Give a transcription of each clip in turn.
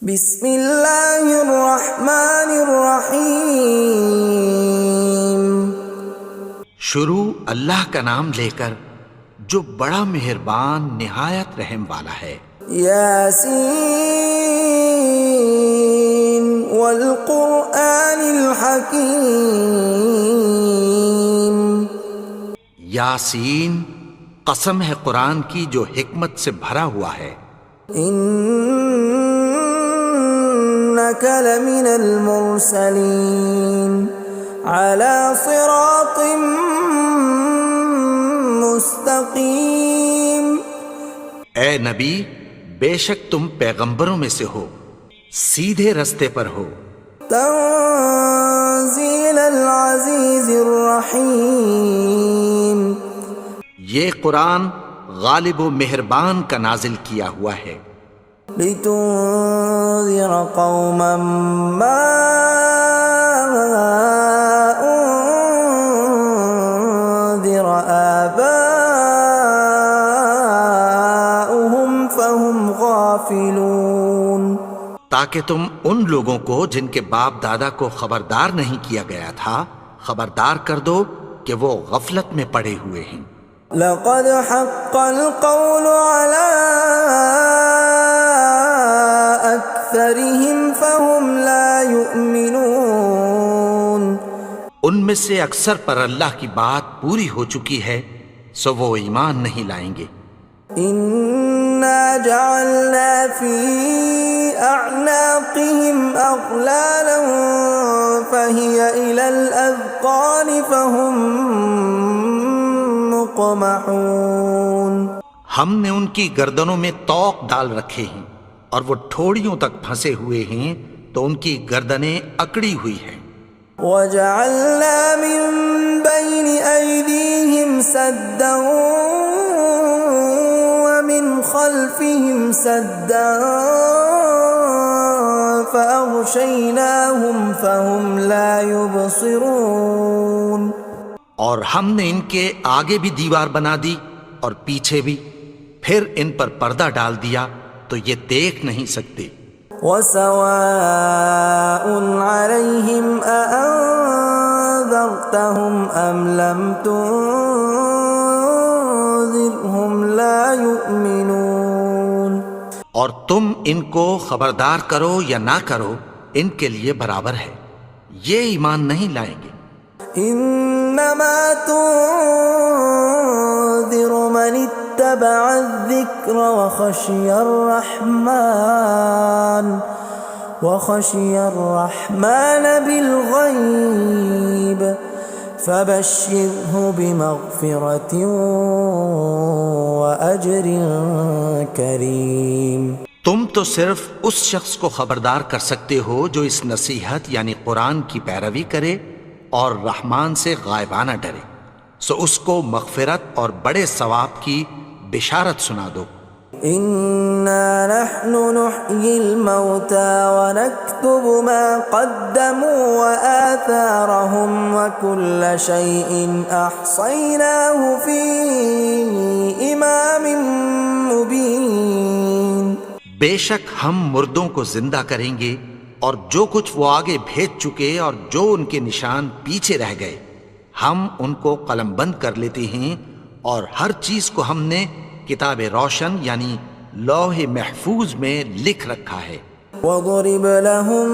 بسم اللہ الرحمن الرحیم۔ شروع اللہ کا نام لے کر جو بڑا مہربان نہایت رحم والا ہے۔ یاسین والقرآن الحکیم۔ یاسین، قسم ہے قرآن کی جو حکمت سے بھرا ہوا ہے۔ انک لمن المرسلین علی صراط مستقیم۔ اے نبی، بے شک تم پیغمبروں میں سے ہو، سیدھے رستے پر ہو۔ تنزیل العزیز الرحیم۔ یہ قرآن غالب و مہربان کا نازل کیا ہوا ہے۔ لتنذر قوما ما انذر آباؤهم فهم غافلون۔ تاکہ تم ان لوگوں کو جن کے باپ دادا کو خبردار نہیں کیا گیا تھا خبردار کر دو کہ وہ غفلت میں پڑے ہوئے ہیں۔ لقد حق القول على أكثرهم فهم لا يؤمنون۔ ان میں سے اکثر پر اللہ کی بات پوری ہو چکی ہے سو وہ ایمان نہیں لائیں گے۔ إنا جعلنا في أعناقهم أغلالا فهي إلى الأذقان فهم مقمحون۔ ہم نے ان کی گردنوں میں طوق ڈال رکھے ہیں اور وہ ٹھوڑیوں تک پھنسے ہوئے ہیں تو ان کی گردنیں اکڑی ہوئی ہیں۔ وَجَعَلْنَا مِن بَيْنِ أَيْدِيهِمْ سَدًّا وَمِنْ خَلْفِهِمْ سَدًّا فَأَغْشَيْنَاهُمْ فَهُمْ لَا يُبْصِرُونَ۔ اور ہم نے ان کے آگے بھی دیوار بنا دی اور پیچھے بھی، پھر ان پر پردہ ڈال دیا تو یہ دیکھ نہیں سکتے۔ وَسَوَاءٌ عَلَيْهِمْ أَأَنذَرْتَهُمْ أَمْ لَمْ تُنذِرْهُمْ لَا يُؤْمِنُونَ۔ اور تم ان کو خبردار کرو یا نہ کرو ان کے لیے برابر ہے، یہ ایمان نہیں لائیں گے۔ انما تنذر من اتبع الذکر وخشی الرحمن بالغیب فبشرہ بمغفرۃ واجر کریم۔ تم تو صرف اس شخص کو خبردار کر سکتے ہو جو اس نصیحت یعنی قرآن کی پیروی کرے اور رحمان سے غائبانہ ڈرے، سو اس کو مغفرت اور بڑے ثواب کی بشارت سنا دو۔ اِنَّا نَحْنُ نُحْيِي الْمَوْتَى وَنَكْتُبُ مَا قَدَّمُوا وَآثَارَهُمْ وَكُلَّ شَيْءٍ أَحْصَيْنَاهُ فِي إِمَامٍ مُبِينٍ۔ بے شک ہم مردوں کو زندہ کریں گے اور جو کچھ وہ آگے بھیج چکے اور جو ان کے نشان پیچھے رہ گئے ہم ان کو قلم بند کر لیتے ہیں، اور ہر چیز کو ہم نے کتاب روشن یعنی لوح محفوظ میں لکھ رکھا ہے۔ وَضُرِبْ لَهُم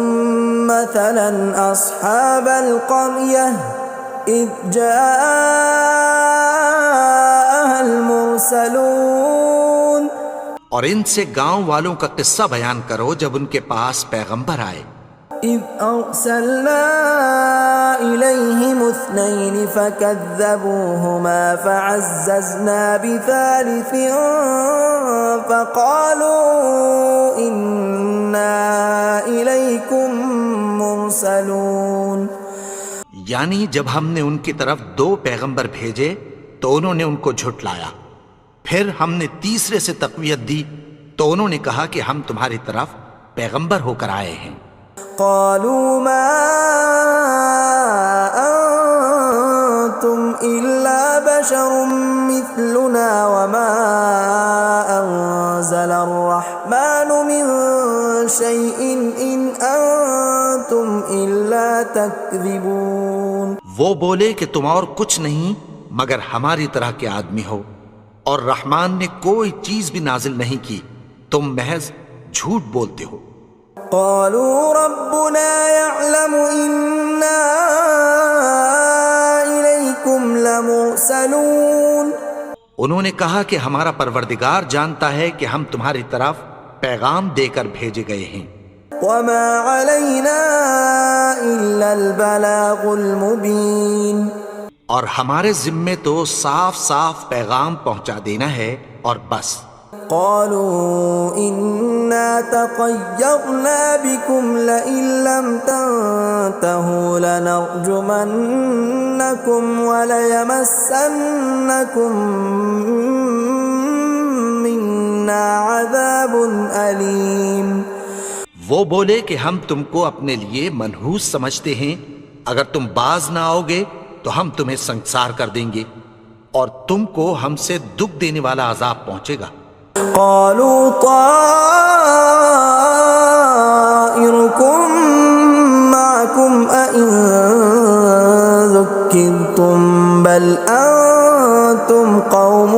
مَّثَلًا أَصْحَابَ الْقَرْيَةِ إِذْ جَاءَهَا الْمُرْسَلُونَ۔ اور ان سے گاؤں والوں کا قصہ بیان کرو جب ان کے پاس پیغمبر آئے۔ إِذْ أَرْسَلْنَا إِلَيْهِمُ اثْنَيْنِ فَكَذَّبُوهُمَا فَعَزَّزْنَا بِثَالِثٍ فَقَالُوا إِنَّا إِلَيْكُمْ مُرْسَلُونَ۔ یعنی جب ہم نے ان کی طرف دو پیغمبر بھیجے تو انہوں نے ان کو جھٹلایا، پھر ہم نے تیسرے سے تقویت دی تو انہوں نے کہا کہ ہم تمہاری طرف پیغمبر ہو کر آئے ہیں۔ قالوا ما أنتم إلا بشر مثلنا وما أنزل الرحمن من شيء إن أنتم إلا تكذبون. وہ بولے کہ تم اور کچھ نہیں مگر ہماری طرح کے آدمی ہو، اور رحمان نے کوئی چیز بھی نازل نہیں کی، تم محض جھوٹ بولتے ہو. قالوا ربنا يعلم إنا إليكم لمرسلون. انہوں نے کہا کہ ہمارا پروردگار جانتا ہے کہ ہم تمہاری طرف پیغام دے کر بھیجے گئے ہیں. وما علينا إلا البلاغ المبين. اور ہمارے ذمے تو صاف صاف پیغام پہنچا دینا ہے اور بس. قالوا إنا تطيرنا بكم لئن لم تنتهوا لنرجمنكم وليمسنكم منا عذاب أليم. وہ بولے کہ ہم تم کو اپنے لیے منحوس سمجھتے ہیں، اگر تم باز نہ آؤ گے تو ہم تمہیں سنسار کر دیں گے اور تم کو ہم سے دکھ دینے والا عذاب پہنچے گا. قالوا طائركم معكم أئن ذكرتم بل أنتم قوم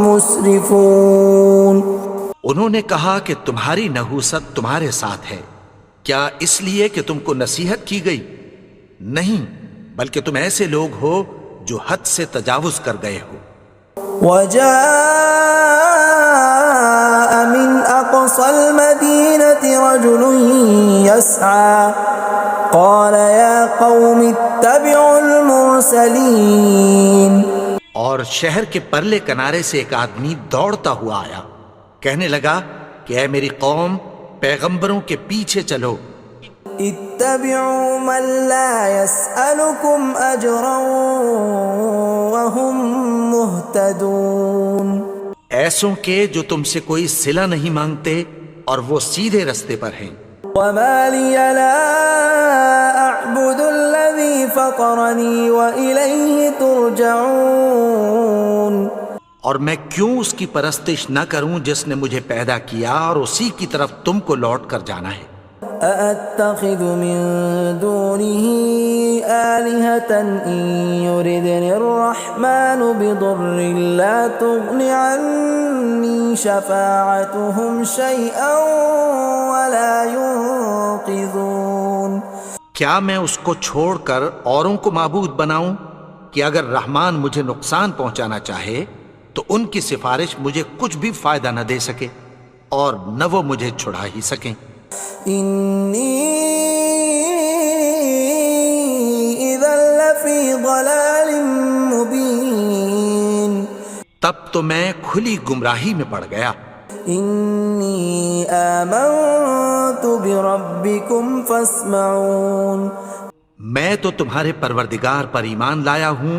مسرفون. انہوں نے کہا کہ تمہاری نحوست تمہارے ساتھ ہے، کیا اس لیے کہ تم کو نصیحت کی گئی؟ نہیں، بلکہ تم ایسے لوگ ہو جو حد سے تجاوز کر گئے ہو. وجاء من أقصى المدينة رجل يسعى قال يا قوم اتبعوا المرسلين. اور شہر کے پرلے کنارے سے ایک آدمی دوڑتا ہوا آیا، کہنے لگا کہ اے میری قوم، پیغمبروں کے پیچھے چلو. اتبعوا من لا يسألكم أجرا وهم مهتدون. ایسوں کے جو تم سے کوئی صلہ نہیں مانگتے اور وہ سیدھے رستے پر ہیں. وما لي لا أعبد الذي فطرني وإليه ترجعون. اور میں کیوں اس کی پرستش نہ کروں جس نے مجھے پیدا کیا اور اسی کی طرف تم کو لوٹ کر جانا ہے. أأتخذ من دونه آلهة إن يردني الرحمن بضر لا تغن عني شفاعتهم شيئا ولا ينقذون. کیا میں اس کو چھوڑ کر اوروں کو معبود بناؤں کہ اگر رحمان مجھے نقصان پہنچانا چاہے تو ان کی سفارش مجھے کچھ بھی فائدہ نہ دے سکے اور نہ وہ مجھے چھڑا ہی سکیں. إني إذا لفي ضلال مبين. تب تو میں کھلی گمراہی میں پڑ گیا. إني آمنت بربكم فاسمعون. میں تو تمہارے پروردگار پر ایمان لایا ہوں،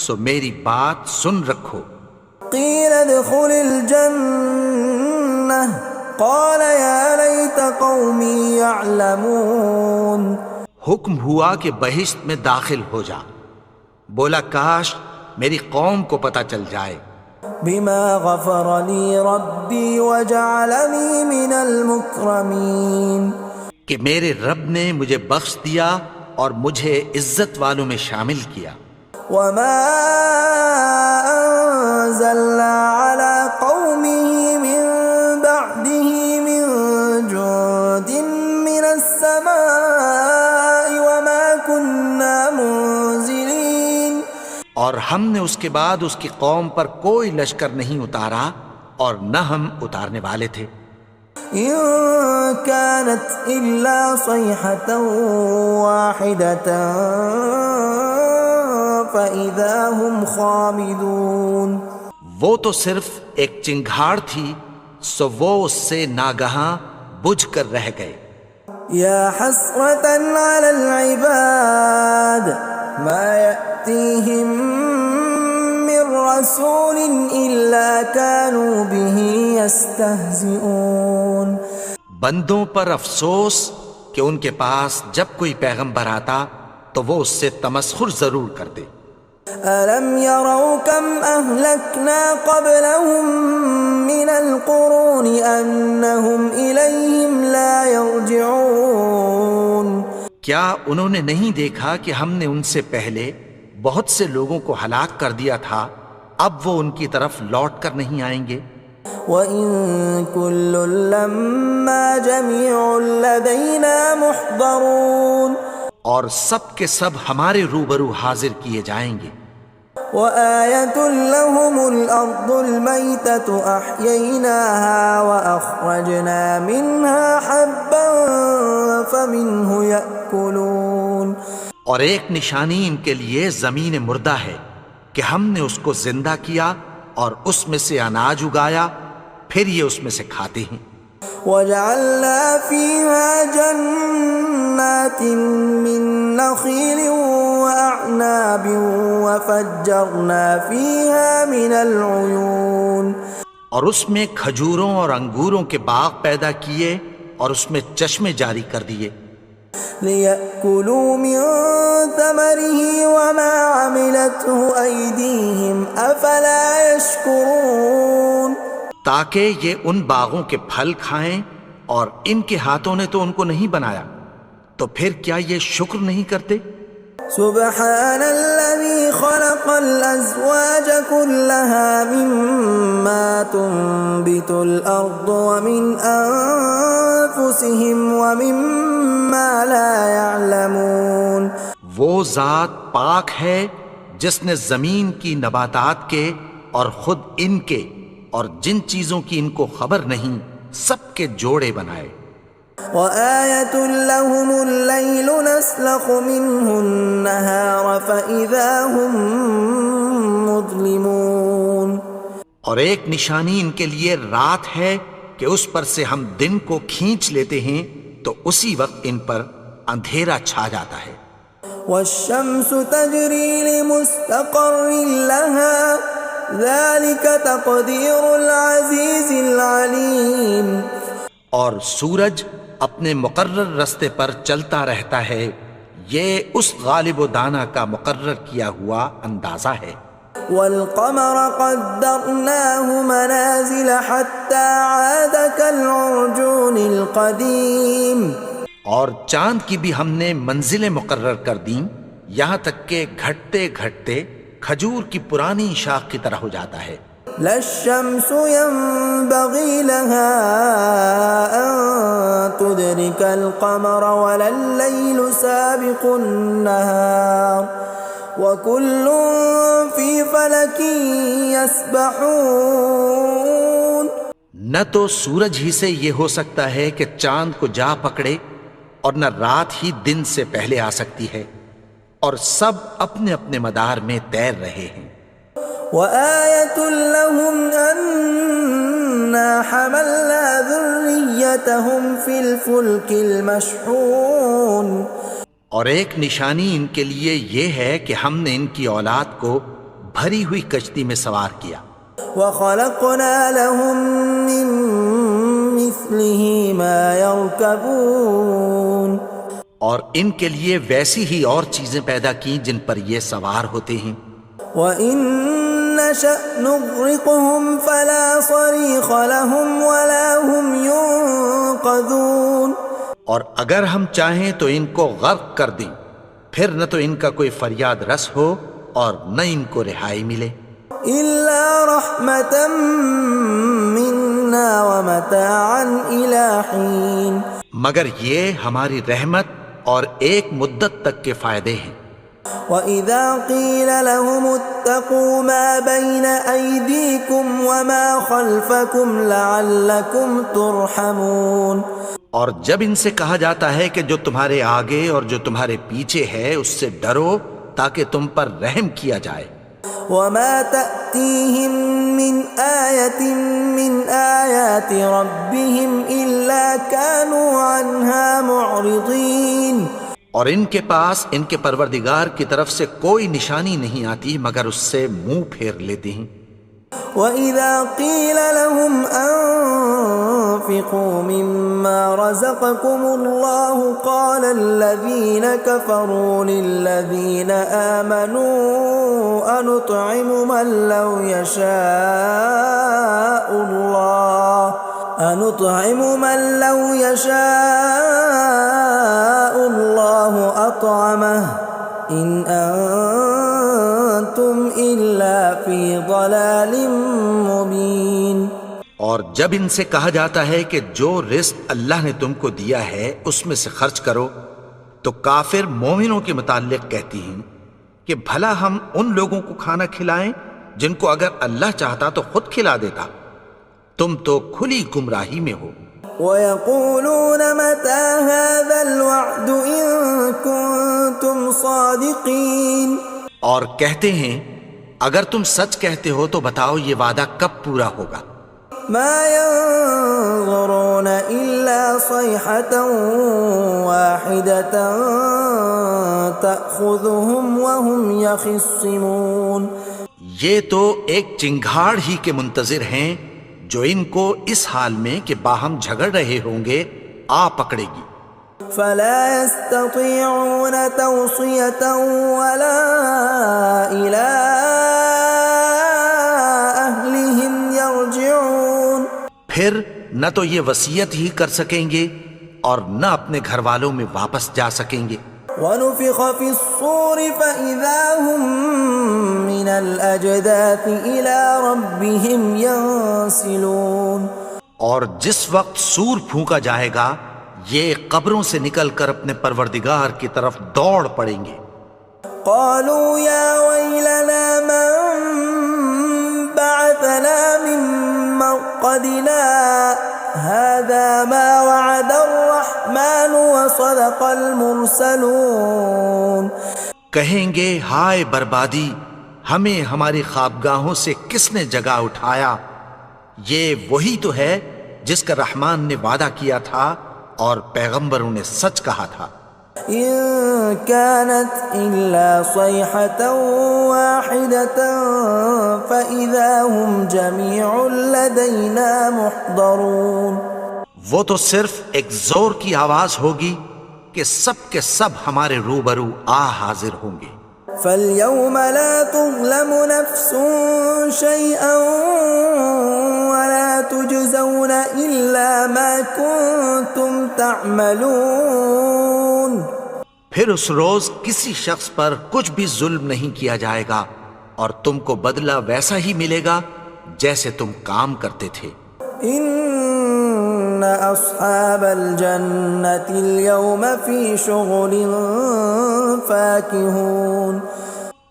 سو میری بات سن رکھو. قيل ادخل الجنة قال يا ليت قومي يعلمون. حکم ہوا کہ بہشت میں داخل ہو جا. بولا کاش میری قوم کو پتہ چل جائے. بما غفر لي ربي وجعلني من المكرمين. کہ میرے رب نے مجھے بخش دیا اور مجھے عزت والوں میں شامل کیا. وما أنزلنا على قومه من بعده من جند من السماء وما كنا منزلين. اور ہم نے اس کے بعد اس کی قوم پر کوئی لشکر نہیں اتارا اور نہ ہم اتارنے والے تھے. إن كانت إلا صيحة واحدة فإذا هم خامدون. وہ تو صرف ایک چنگھاڑ تھی، سو وہ اس سے ناگہاں بجھ کر رہ گئے. يا حسرة على العباد ما يأتيهم من رسول إلا كانوا به يستهزئون. بندوں پر افسوس کہ ان کے پاس جب کوئی پیغمبر آتا تو وہ اس سے تمسخر ضرور کرتے. ألم يروا كم أهلكنا قبلهم من القرون أنهم إليهم لا يرجعون کیا انہوں نے نہیں دیکھا کہ ہم نے ان سے پہلے بہت سے لوگوں کو ہلاک کر دیا تھا، اب وہ ان کی طرف لوٹ کر نہیں آئیں گے؟ وَإِن كُلٌّ لَّمَّا جَمِيعٌ لَّدَيْنَا مُحْضَرُونَ اور سب کے سب ہمارے روبرو حاضر کیے جائیں گے۔ وَآيَةٌ لَّهُمُ الْأَرْضُ الْمَيْتَةُ أَحْيَيْنَاهَا وَأَخْرَجْنَا مِنْهَا حَبًّا فَمِنْهُ يَأْكُلُونَ اور ایک نشانی ان کے لیے زمین مردہ ہے کہ ہم نے اس کو زندہ کیا اور اس میں سے اناج اگایا، پھر یہ اس میں سے کھاتے ہیں۔ وَجَعَلْنَا فِيهَا جَنَّاتٍ مِّن نَّخِيلٍ وَأَعْنَابٍ وَفَجَّرْنَا فِيهَا مِنَ الْعُيُونِ اور اس میں کھجوروں اور انگوروں کے باغ پیدا کیے اور اس میں چشمے جاری کر دیے، لِيَأْكُلُوا مِن ثَمَرِهِ وَمَا عَمِلَتْهُ أَيْدِيهِمْ أَفَلَا يَشْكُرُونَ تاکہ یہ ان باغوں کے پھل کھائیں، اور ان کے ہاتھوں نے تو ان کو نہیں بنایا، تو پھر کیا یہ شکر نہیں کرتے؟ سبحان الذي خلق الأزواج كلها مما تنبت الأرض ومن أنفسهم ومما لا يعلمون وہ ذات پاک ہے جس نے زمین کی نباتات کے اور خود ان کے اور جن چیزوں کی ان کو خبر نہیں سب کے جوڑے بنائے۔ وَآيَةٌ لَّهُمُ اللَّيْلُ نَسْلَخُ مِنْهُ النَّهَارَ فَإِذَا هُم مُظْلِمُونَ اور ایک نشانی ان کے لیے رات ہے کہ اس پر سے ہم دن کو کھینچ لیتے ہیں تو اسی وقت ان پر اندھیرا چھا جاتا ہے۔ وَالشَّمْسُ تَجْرِي لِمُسْتَقَرٍّ لَّهَا ذَلِكَ تَقْدِيرُ الْعَزِيزِ الْعَلِيمِ اور سورج اپنے مقرر رستے پر چلتا رہتا ہے، یہ اس غالب و دانا کا مقرر کیا ہوا اندازہ ہے۔ وَالْقَمَرَ قَدَّرْنَاهُ مَنَازِلَ حَتَّى عَادَ كَالْعُرْجُونِ الْقَدِيمِ اور چاند کی بھی ہم نے منزلیں مقرر کر دیں، یہاں تک کہ گھٹتے گھٹتے کھجور کی پرانی شاخ کی طرح ہو جاتا ہے۔ لا الشمس ينبغي لها أن تدرك القمر ولا الليل سابق النهار وكل في فلك يسبحون نہ تو سورج ہی سے یہ ہو سکتا ہے کہ چاند کو جا پکڑے، اور نہ رات ہی دن سے پہلے آ سکتی ہے، اور سب اپنے اپنے مدار میں تیر رہے ہیں۔ وَآيَةٌ لَّهُمْ أَنَّا حَمَلْنَا ذُرِّيَّتَهُمْ فِي الْفُلْكِ الْمَشْحُونِ اور ایک نشانی ان کے لیے یہ ہے کہ ہم نے ان کی اولاد کو بھری ہوئی کشتی میں سوار کیا۔ وَخَلَقْنَا لَهُم مِّن مِّثْلِهِ مَا يَرْكَبُونَ اور ان کے لیے ویسی ہی اور چیزیں پیدا کی جن پر یہ سوار ہوتے ہیں۔ وَإِن نَّشَأْ نُغْرِقْهُمْ فَلَا صَرِيخَ لَهُمْ وَلَا هُمْ يُنقَذُونَ اور اگر ہم چاہیں تو ان کو غرق کر دیں، پھر نہ تو ان کا کوئی فریاد رس ہو اور نہ ان کو رہائی ملے۔ إِلَّا رَحْمَةً مِّنَّا وَمَتَاعًا إِلَىٰ حِينٍ مگر یہ ہماری رحمت اور ایک مدت تک کے فائدے ہیں۔ وَإِذَا قِيلَ لَهُمُ اتَّقُوا مَا بَيْنَ أَيْدِيكُمْ وَمَا خَلْفَكُمْ لَعَلَّكُمْ تُرْحَمُونَ اور جب ان سے کہا جاتا ہے کہ جو تمہارے آگے اور جو تمہارے پیچھے ہے اس سے ڈرو تاکہ تم پر رحم کیا جائے۔ وَمَا تَأْتِيهِم مِّنْ آيَةٍ مِّنْ آيَاتِ رَبِّهِمْ إِلَّا كَانُوا عَنْهَا مُعْرِضِينَ اور ان کے پاس ان کے پروردگار کی طرف سے کوئی نشانی نہیں آتی مگر اس سے منہ پھیر لیتے ہیں۔ وَإِذَا قِيلَ لَهُمْ وأنفقوا مما رزقكم الله قال الذين كفروا للذين آمنوا أنطعم من لو يشاء الله أطعمه إن أنتم إلا في ضلال مبين۔ اور جب ان سے کہا جاتا ہے کہ جو رزق اللہ نے تم کو دیا ہے اس میں سے خرچ کرو، تو کافر مومنوں کے متعلق کہتی ہیں کہ بھلا ہم ان لوگوں کو کھانا کھلائیں جن کو اگر اللہ چاہتا تو خود کھلا دیتا، تم تو کھلی گمراہی میں ہو۔ وَيَقُولُونَ مَتَى هَذَا الْوَعْدُ إِن كُنتُمْ صَادِقِينَ، اور کہتے ہیں اگر تم سچ کہتے ہو تو بتاؤ یہ وعدہ کب پورا ہوگا۔ مَا يَنظُرُونَ إِلَّا صَيْحَةً وَاحِدَةً تَأْخُذُهُمْ وَهُمْ يَخِصِّمُونَ، یہ تو ایک چنگھاڑ ہی کے منتظر ہیں جو ان کو اس حال میں کہ باہم جھگڑ رہے ہوں گے آ پکڑے گی۔ فَلَا يَسْتَطِيعُونَ تَوْصِيَةً وَلَا إِلَىٰ أَهْلِهِمْ يَرْجِعُونَ، پھر نہ تو یہ وصیت ہی کر سکیں گے اور نہ اپنے گھر والوں میں واپس جا سکیں گے۔ وَنُفِخَ فِي الصُّورِ فَإِذَا هُم مِّنَ الْأَجْدَاثِ إِلَىٰ رَبِّهِمْ يَنسِلُونَ، اور جس وقت سور پھونکا جائے گا یہ قبروں سے نکل کر اپنے پروردگار کی طرف دوڑ پڑیں گے۔ قالوا يا ويلنا من بعثنا من مرقدنا هذا ما وعد الرحمن وصدق المرسلون، کہیں گے ہائے بربادی، ہمیں ہماری خوابگاہوں سے کس نے جگا اٹھایا، یہ وہی تو ہے جس کا رحمان نے وعدہ کیا تھا اور پیغمبروں نے سچ کہا تھا۔ إن كانت إلا صيحة واحدة فإذا هم جميع لدينا محضرون، وہ تو صرف ایک زور کی آواز ہوگی کہ سب کے سب ہمارے روبرو آ حاضر ہوں گے۔ فاليوم لا تظلم نفس شيئا ولا تجزون إلا ما كنتم تعملون، پھر اس روز کسی شخص پر کچھ بھی ظلم نہیں کیا جائے گا اور تم کو بدلہ ویسا ہی ملے گا جیسے تم کام کرتے تھے۔ ان اصحاب الجنة اليوم في شغل فاكهون،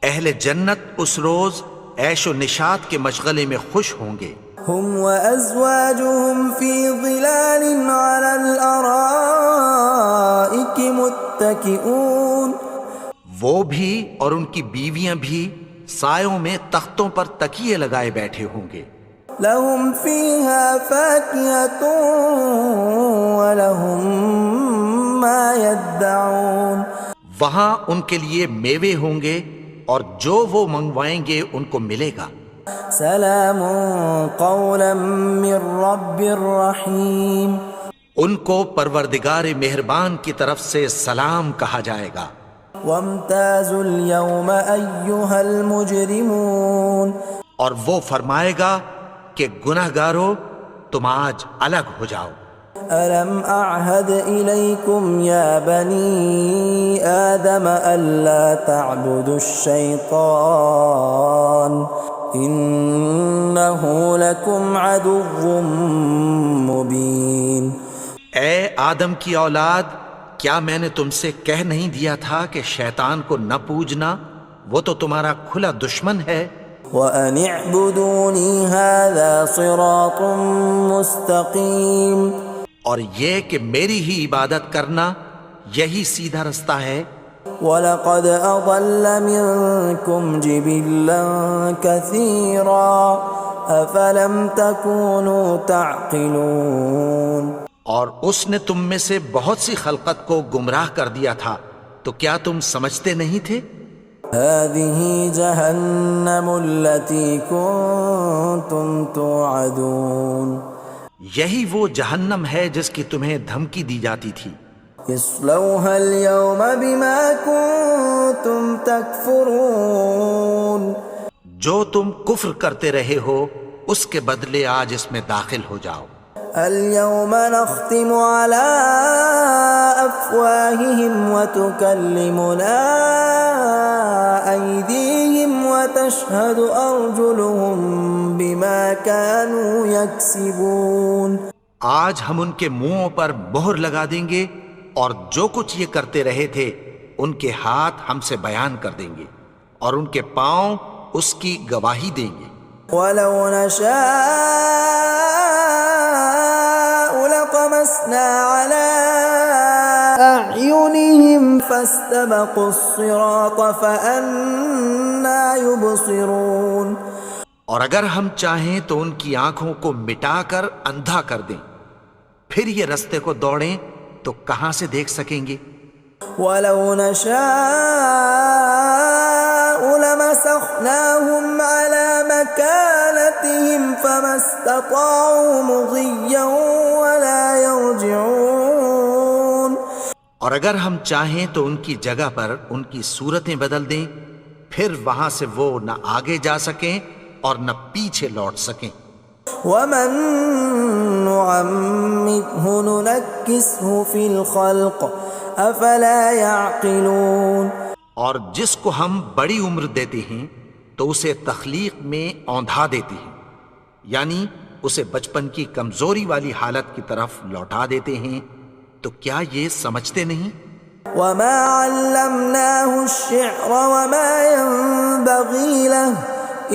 اہل جنت اس روز عیش و نشاط کے مشغلے میں خوش ہوں گے۔ هم وازواجهم في ظلال على الارائك متكئون، وہ بھی اور ان کی بیویاں بھی سایوں میں تختوں پر تکیے لگائے بیٹھے ہوں گے۔ لهم فيها فاكهة ولهم ما يدعون، وہاں ان کے لیے میوے ہوں گے اور جو وہ منگوائیں گے ان کو ملے گا۔ سلام قولا من رب رحیم، ان کو پروردگار مہربان کی طرف سے سلام کہا جائے گا۔ وامتازوا اليوم ایھا المجرمون، اور وہ فرمائے گا کہ گنہگارو تم آج الگ ہو جاؤ۔ ألم أعهد إليكم يا بني آدم ألا تعبدوا الشيطان إنه لكم عدو مبين۔ اے آدم کی اولاد، کیا میں نے تم سے کہہ نہیں دیا تھا کہ شیطان کو نہ پوجنا، وہ تو تمہارا کھلا دشمن ہے۔ وَأَنِ اعْبُدُونِي هَذَا صِرَاطٌ مُسْتَقِيمٌ، اور یہ کہ میری ہی عبادت کرنا یہی سیدھا رستہ ہے۔ وَلَقَدْ أَضَلَّ مِنْكُمْ جِبِلًّا كَثِيرًا أَفَلَمْ تَكُونُوا تَعْقِلُونَ، اور اس نے تم میں سے بہت سی خلقت کو گمراہ کر دیا تھا، تو کیا تم سمجھتے نہیں تھے؟ هَذِهِ جَهَنَّمُ الَّتِي كُنْتُمْ تُوعَدُونَ، یہی وہ جہنم ہے جس کی تمہیں دھمکی دی جاتی تھی. اصلوها اليوم بما كنتم تكفرون. جو تم کفر کرتے رہے ہو اس کے بدلے آج اس میں داخل ہو جاؤ. اليوم نختم على أفواههم وتكلمنا أيديهم وتشهد أرجلهم بما كانوا يكسبون. آج ہم ان کے منہوں پر مہر لگا دیں گے اور جو کچھ یہ کرتے رہے تھے ان کے ہاتھ ہم سے بیان کر دیں گے اور ان کے پاؤں اس کی گواہی دیں گے. ولو نشاء لطمسنا على أعينهم فاستبقوا الصراط فأنى يبصرون. اور اگر ہم چاہیں تو ان کی آنکھوں کو مٹا کر اندھا کر دیں، پھر یہ رستے کو دوڑیں تو کہاں سے دیکھ سکیں گے. ولو نشاء لمسخناهم على مكانتهم فما استطاعوا مضيا ولا يرجعون. اور اگر ہم چاہیں تو ان کی جگہ پر ان کی صورتیں بدل دیں، پھر وہاں سے وہ نہ آگے جا سکیں اور نہ پیچھے لوٹ سکیں. ومن نعمره ننكسه في الخلق افلا يعقلون. اور جس کو ہم بڑی عمر دیتے ہیں تو اسے تخلیق میں اوندھا دیتے ہیں، یعنی اسے بچپن کی کمزوری والی حالت کی طرف لوٹا دیتے ہیں. تو کیا یہ سمجھتے نہیں؟ وما علمناه الشعر وما ينبغي له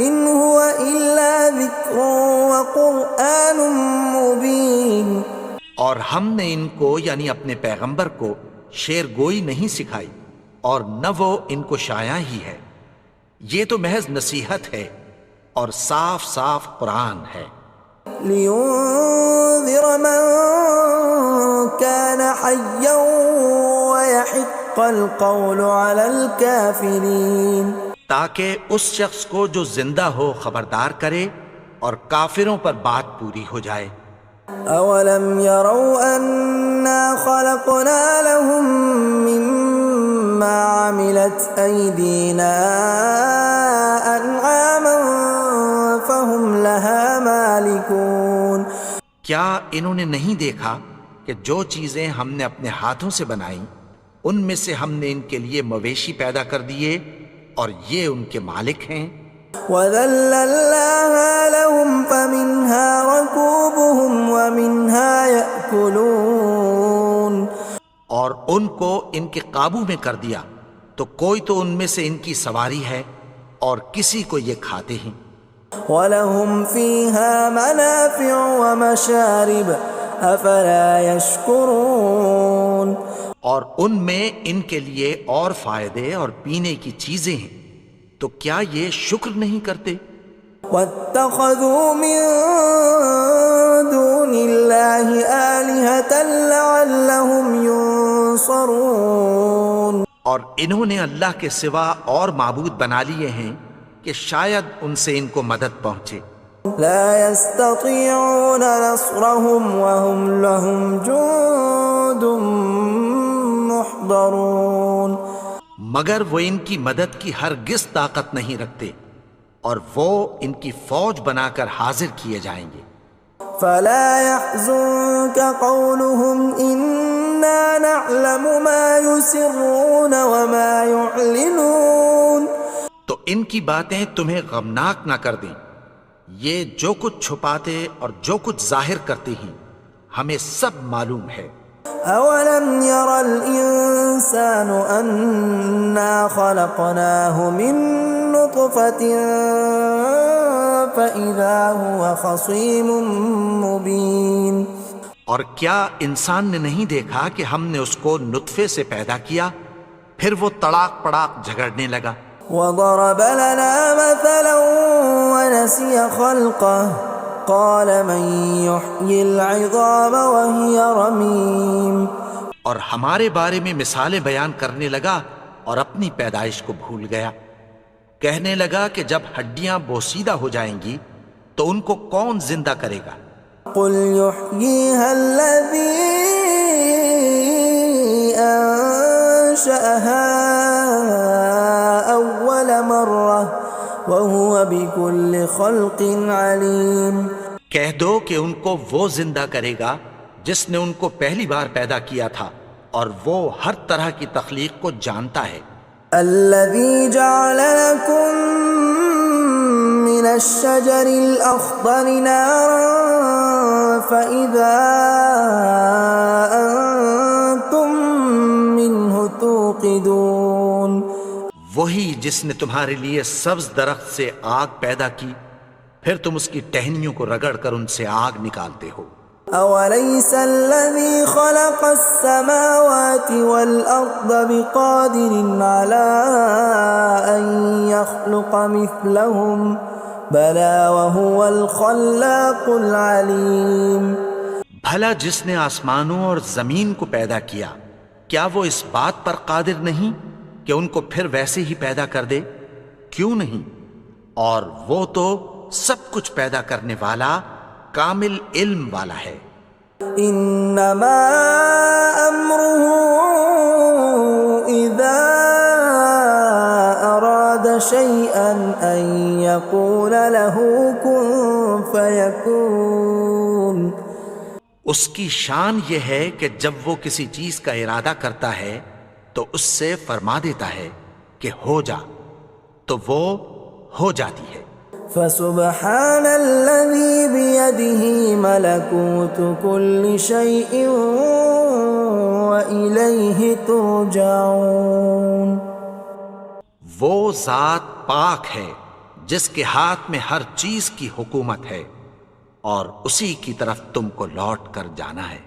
ان هو الا ذکر وقرآن مبین. اور ہم نے ان کو یعنی اپنے پیغمبر کو شعر گوئی نہیں سکھائی اور نہ وہ ان کو شایع ہی ہے، یہ تو محض نصیحت ہے اور صاف صاف قرآن ہے. لینذر من كان حیا ويحق القول على الكافرین. تاکہ اس شخص کو جو زندہ ہو خبردار کرے اور کافروں پر بات پوری ہو جائے. اولم يروا انا خلقنا لهم مما عملت ايدينا انعاما فهم لها مالكون. کیا انہوں نے نہیں دیکھا کہ جو چیزیں ہم نے اپنے ہاتھوں سے بنائیں ان میں سے ہم نے ان کے لیے مویشی پیدا کر دیے اور یہ ان کے مالک ہیں. وَذَلَّلْنَاهَا لَهُمْ فَمِنْهَا رَكُوبُهُمْ وَمِنْهَا يَأْكُلُونَ. اور ان کو ان کے قابو میں کر دیا تو کوئی تو ان میں سے ان کی سواری ہے اور کسی کو یہ کھاتے ہیں. وَلَهُمْ فِيهَا مَنَافِعُ وَمَشَارِبُ أَفَلَا يَشْكُرُونَ. اور ان میں ان کے لیے اور فائدے اور پینے کی چیزیں ہیں، تو کیا یہ شکر نہیں کرتے؟ وَاتَّخَذُوا مِن دُونِ اللَّهِ آلِهَةً لَعَلَّهُمْ يُنصَرُونَ. اور انہوں نے اللہ کے سوا اور معبود بنا لیے ہیں کہ شاید ان سے ان کو مدد پہنچے. لا يستطيعون نصرهم وهم لهم جند محضرون. مگر وہ ان کی مدد کی ہرگز طاقت نہیں رکھتے اور وہ ان کی فوج بنا کر حاضر کیے جائیں گے. فلا يحزنك قولهم إنا نعلم ما يسرون وما يعلنون. تو ان کی باتیں تمہیں غمناک نہ کر دیں، یہ جو کچھ چھپاتے اور جو کچھ ظاہر کرتے ہیں ہمیں سب معلوم ہے. اولم ير الانسان انا خلقناه من نطفة فاذا هو خصيم مبين. اور کیا انسان نے نہیں دیکھا کہ ہم نے اس کو نطفے سے پیدا کیا پھر وہ تڑاک پڑاک جھگڑنے لگا. وضرب لنا مثلا ونسي خلقه قال من يحيي العظام وهي رميم. اور ہمارے بارے میں مثالیں بیان کرنے لگا اور اپنی پیدائش کو بھول گیا. کہنے لگا کہ جب ہڈیاں بوسیدہ ہو جائیں گی تو ان کو کون زندہ کرے گا قل يحييها الذي أنشأها أول مرة وهو بكل خلق عليم۔ کہہ دو کہ ان کو وہ زندہ کرے گا جس نے ان کو پہلی بار پیدا کیا تھا، اور وہ ہر طرح کی تخلیق کو جانتا ہے۔ الذي جعل لكم من الشجر الأخضر نارا فإذا أنتم منه توقدون، وہی جس نے تمہارے لیے سبز درخت سے آگ پیدا کی، پھر تم اس کی ٹہنیوں کو رگڑ کر ان سے آگ نکالتے ہو۔ أوليس الذي خلق السماوات والأرض بقادر على أن يخلق مثلهم بلى وهو الخلاق العليم۔ بھلا جس نے آسمانوں اور زمین کو پیدا کیا، کیا وہ اس بات پر قادر نہیں کہ ان کو پھر ویسے ہی پیدا کر دے؟ کیوں نہیں؟ اور وہ تو سب کچھ پیدا کرنے والا، کامل علم والا ہے۔ انما امره اذا اراد شيئا ان يقول له كن فيكون۔ اس کی شان یہ ہے کہ جب وہ کسی چیز کا ارادہ کرتا ہے تو اس سے فرما دیتا ہے کہ ہو جا، تو وہ ہو جاتی ہے۔ فسبحان الذي بيده ملكوت كل شيء وإليه ترجعون۔ وہ ذات پاک ہے جس کے ہاتھ میں ہر چیز کی حکومت ہے، اور اسی کی طرف تم کو لوٹ کر جانا ہے۔